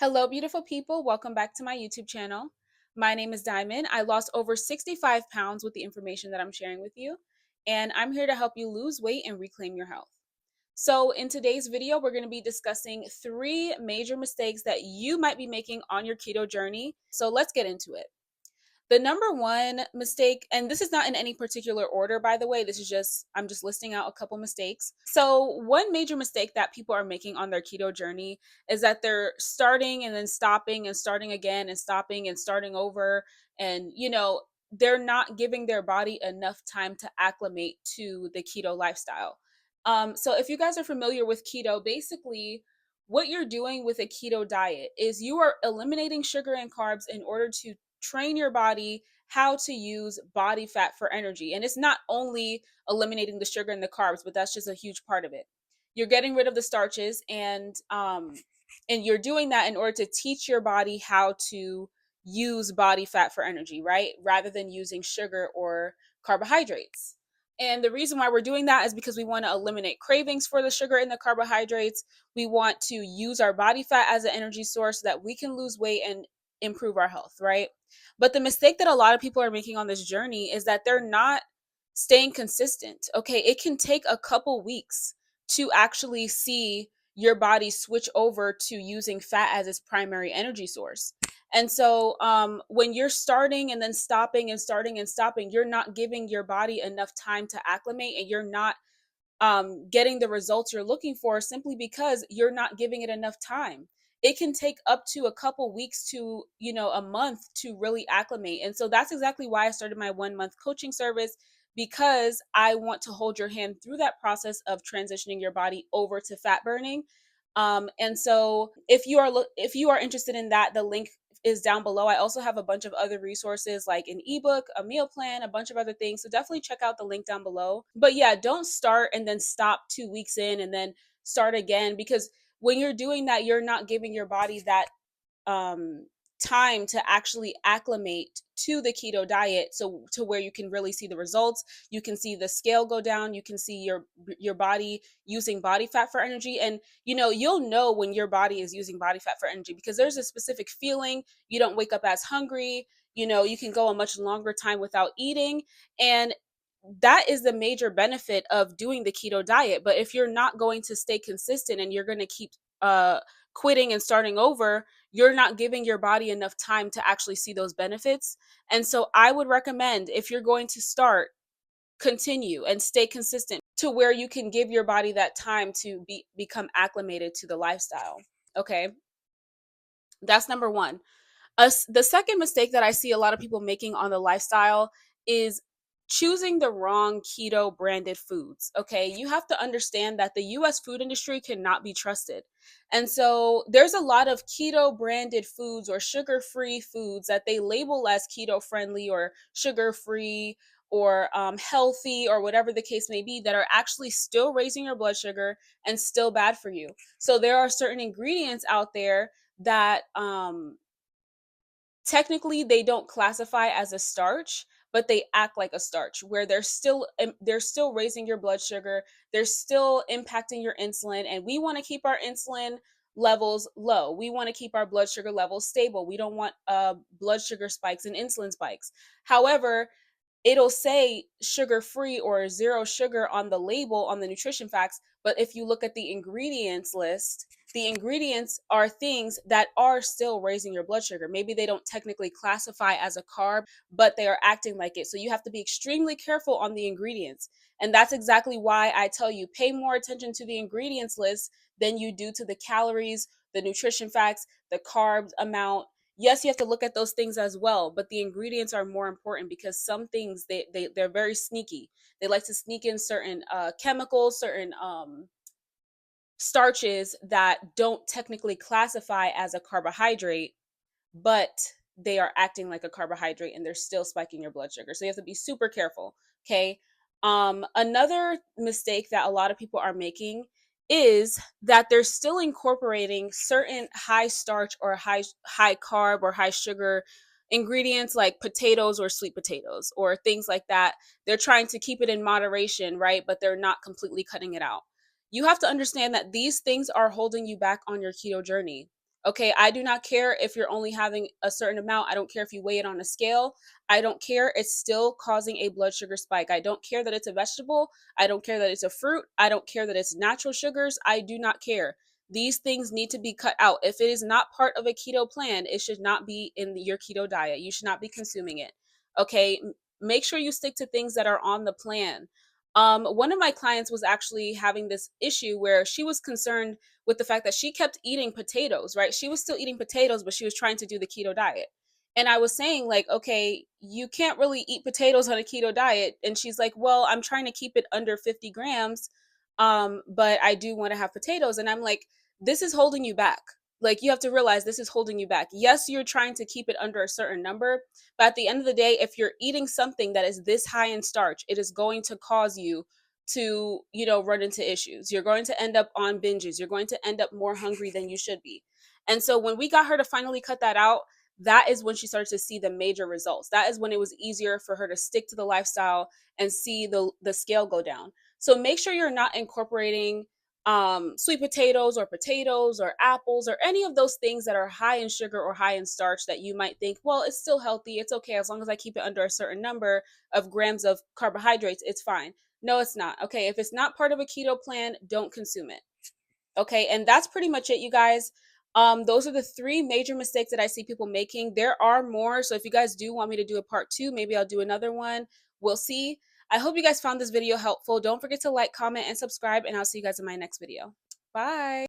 Hello, beautiful people. Welcome back to my YouTube channel. My name is Diamond. I lost over 65 pounds with the information that I'm sharing with you, and I'm here to help you lose weight and reclaim your health. So, in today's video, we're going to be discussing three major mistakes that you might be making on your keto journey. So, let's get into it. The number one mistake, and this is not in any particular order, by the way, I'm just listing out a couple mistakes. So, one major mistake that people are making on their keto journey is that they're starting and then stopping and starting again and stopping and starting over. And, they're not giving their body enough time to acclimate to the keto lifestyle. So, if you guys are familiar with keto, basically, what you're doing with a keto diet is you are eliminating sugar and carbs in order to train your body how to use body fat for energy. And it's not only eliminating the sugar and the carbs, but that's just a huge part of it. You're getting rid of the starches, and you're doing that in order to teach your body how to use body fat for energy, right? Rather than using sugar or carbohydrates. And the reason why we're doing that is because we want to eliminate cravings for the sugar and the carbohydrates. We want to use our body fat as an energy source so that we can lose weight and improve our health, right? But the mistake that a lot of people are making on this journey is that they're not staying consistent. Okay, it can take a couple weeks to actually see your body switch over to using fat as its primary energy source. And so when you're starting and then stopping and starting and stopping, you're not giving your body enough time to acclimate, and you're not getting the results you're looking for simply because you're not giving it enough time. It can take up to a couple weeks to, a month to really acclimate. And so that's exactly why I started my 1 month coaching service, because I want to hold your hand through that process of transitioning your body over to fat burning. And so if you are interested in that, the link is down below. I also have a bunch of other resources like an ebook, a meal plan, a bunch of other things. So definitely check out the link down below. But yeah, don't start and then stop 2 weeks in and then start again, because when you're doing that, you're not giving your body that um time to actually acclimate to the keto diet, so to where you can really see the results. You can see the scale go down, you can see your body using body fat for energy. And you'll know when your body is using body fat for energy because there's a specific feeling. You don't wake up as hungry. You can go a much longer time without eating, and that is the major benefit of doing the keto diet. But if you're not going to stay consistent and you're going to keep quitting and starting over, you're not giving your body enough time to actually see those benefits. And so I would recommend, if you're going to start, continue and stay consistent to where you can give your body that time to become acclimated to the lifestyle. Okay, that's number one. The second mistake that I see a lot of people making on the lifestyle is choosing the wrong keto branded foods. Okay, you have to understand that the US food industry cannot be trusted. And so there's a lot of keto branded foods or sugar free foods that they label as keto friendly or sugar free or healthy or whatever the case may be, that are actually still raising your blood sugar and still bad for you. So there are certain ingredients out there that technically they don't classify as a starch, but they act like a starch, where they're still raising your blood sugar, they're still impacting your insulin. And we want to keep our insulin levels low, we want to keep our blood sugar levels stable. We don't want blood sugar spikes and insulin spikes. However, it'll say sugar free or zero sugar on the label, on the nutrition facts. But if you look at the ingredients list, the ingredients are things that are still raising your blood sugar. Maybe they don't technically classify as a carb, but they are acting like it. So you have to be extremely careful on the ingredients. And that's exactly why I tell you, pay more attention to the ingredients list than you do to the calories, the nutrition facts, the carbs amount. Yes, you have to look at those things as well, but the ingredients are more important, because some things they're very sneaky. They like to sneak in certain chemicals, certain starches that don't technically classify as a carbohydrate, but they are acting like a carbohydrate and they're still spiking your blood sugar. So you have to be super careful. Okay. Another mistake that a lot of people are making is that they're still incorporating certain high starch or high carb or high sugar ingredients like potatoes or sweet potatoes or things like that. They're trying to keep it in moderation, right? But they're not completely cutting it out. You have to understand that these things are holding you back on your keto journey. Okay, I do not care if you're only having a certain amount. I don't care if you weigh it on a scale. I don't care. It's still causing a blood sugar spike. I don't care that it's a vegetable. I don't care that it's a fruit. I don't care that it's natural sugars. I do not care. These things need to be cut out. If it is not part of a keto plan, it should not be in your keto diet. You should not be consuming it. Okay, make sure you stick to things that are on the plan. One of my clients was actually having this issue where she was concerned with the fact that she kept eating potatoes, right? She was still eating potatoes, but she was trying to do the keto diet. And I was saying, like, okay, you can't really eat potatoes on a keto diet. And she's like, well, I'm trying to keep it under 50 grams. But I do want to have potatoes. And I'm like, this is holding you back. Like, you have to realize this is holding you back. Yes, you're trying to keep it under a certain number, but at the end of the day, if you're eating something that is this high in starch, it is going to cause you to, run into issues. You're going to end up on binges. You're going to end up more hungry than you should be. And so when we got her to finally cut that out, that is when she started to see the major results. That is when it was easier for her to stick to the lifestyle and see the scale go down. So make sure you're not incorporating sweet potatoes or apples or any of those things that are high in sugar or high in starch that you might think, well, it's still healthy. It's okay. As long as I keep it under a certain number of grams of carbohydrates, it's fine. No, it's not. Okay. If it's not part of a keto plan, don't consume it. Okay. And that's pretty much it, you guys. Those are the three major mistakes that I see people making. There are more. So if you guys do want me to do a part two, maybe I'll do another one. We'll see. I hope you guys found this video helpful. Don't forget to like, comment, and subscribe, and I'll see you guys in my next video. Bye.